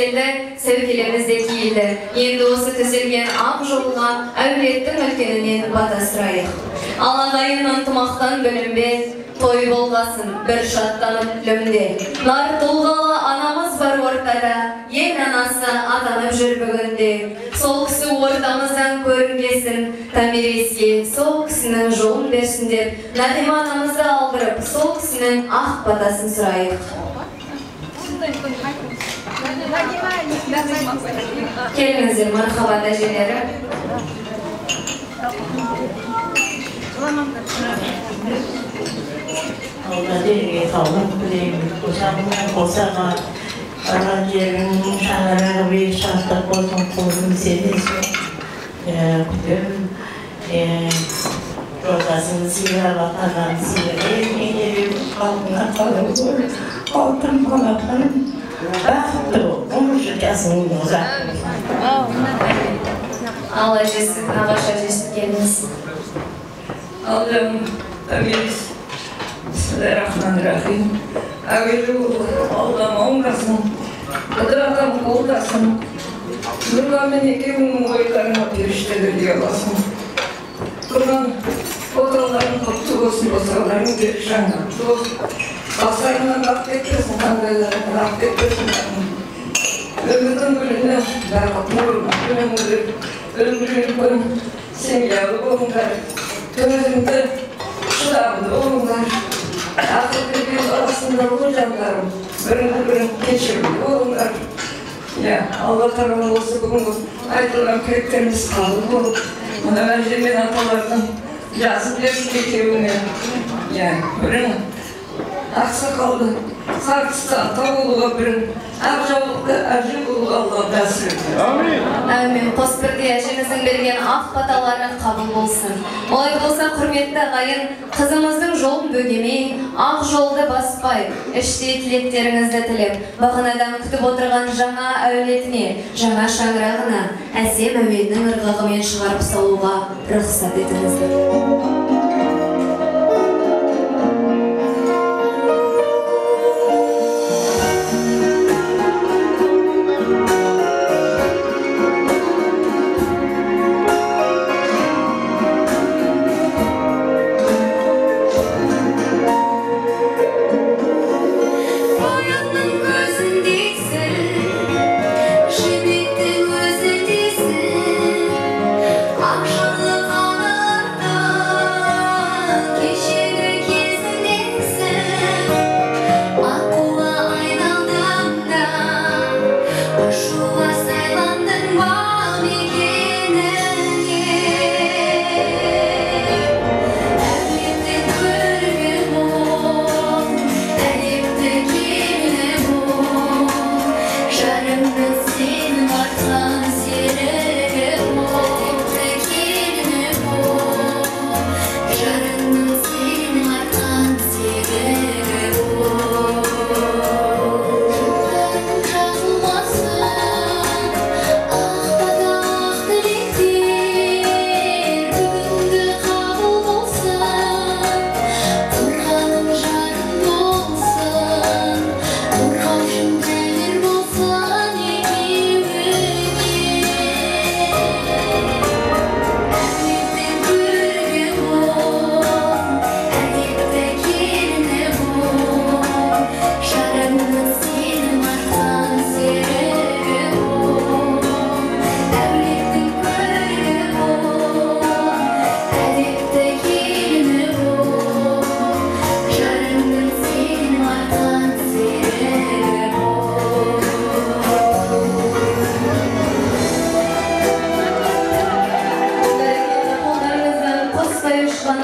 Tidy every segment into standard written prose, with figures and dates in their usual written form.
elde sevgilerimizdeki ildi. Енді осы төселген ақ жолға әулеттің өлкенінен бата сұрайық. Алағайын ынтымақтан бөлінбес, той болғасын бір шаттанып лүмде. Нар тұлғалы анамыз бар ортада, ел анасы атанып жүр бүгінде. Сол кісі ортамыздан көрінбесін, томиреске сол кісінің жолын берсін деп, Надима анамызды алдырып, сол кісінің ақ батасын сұрайық. Келіңіздер, мархабат әжелері. Allah derine sağlık dileyim. Uşağımdan olsana aran yerin şahara bir şahtak olsun kolum senesi. Rozasını sigara bakandan sigara emeğleri kalbına kalır. Altın kanatlarım. Baktı o. Onu şu kasını uzak. Al әжесі, ағаш әжесі келіңіз. Allah'ım temiz. Bismillahirrahmanirrahim. Әуелі Allah'ım оңдасын, қыдырatan қолдасын. Нұрламен екеуінің ойларына періштелерге аласын. Құрған оталарын құтты болсын, босауларын беріп жаңғатты болсын. Басарынан ақ кетпесін, қандайларын ақ кетпесін. Өмірдің гүліне бақыт нұрын, өмірін семьялы болыңдар. Төзімді шыдамды болыңдар. Ақылды бел арасында ол жандарым, бірін кешірді болыңдар. Алла тарауын осы бүгінгі айтылған керектеріміз қалды болып, мұна әже мен аталардың жазып берсін екеуіне. Бірін ақсақалды сартыстан табылуға бірін ақ жаулықты әже болуға Алла дәсір етті. Әмин. Қос бірде әжеміздің берген ақ баталары қабыл болсын. Олай болса, құрметті ағайын, қызымыздың жолын бөгемей, ақ жолды баспай, іштей тілектеріңізді тілеп, бағанадан күтіп отырған жаңа әулетіне, жаңа шаңырағына, әсем әуеннің ырғағымен шығарып салуға рұқсат етіңіздер.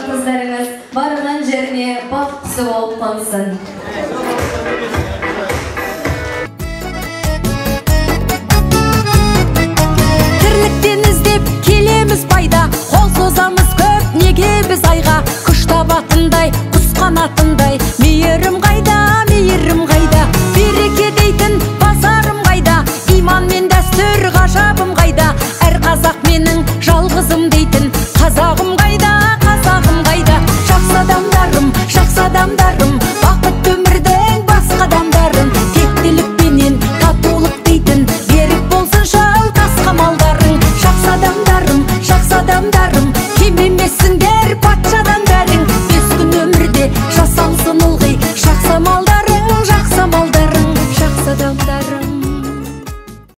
Kızlarınız barınan жеріне бақ құсы болып қонсын. Тірліктен іздеп келеміз пайда, қол созамыз көп неге біз айға. Күш табатындай, құс қанатындай, мейірім қайда, мейірім қайда. Береке дейтін базарым қайда, иман мен дәстүр ғажабым қайда. Әр қазақ менің жалғызым дейтін қазағым қайда, қазағым қайда. Жақсы адамдарым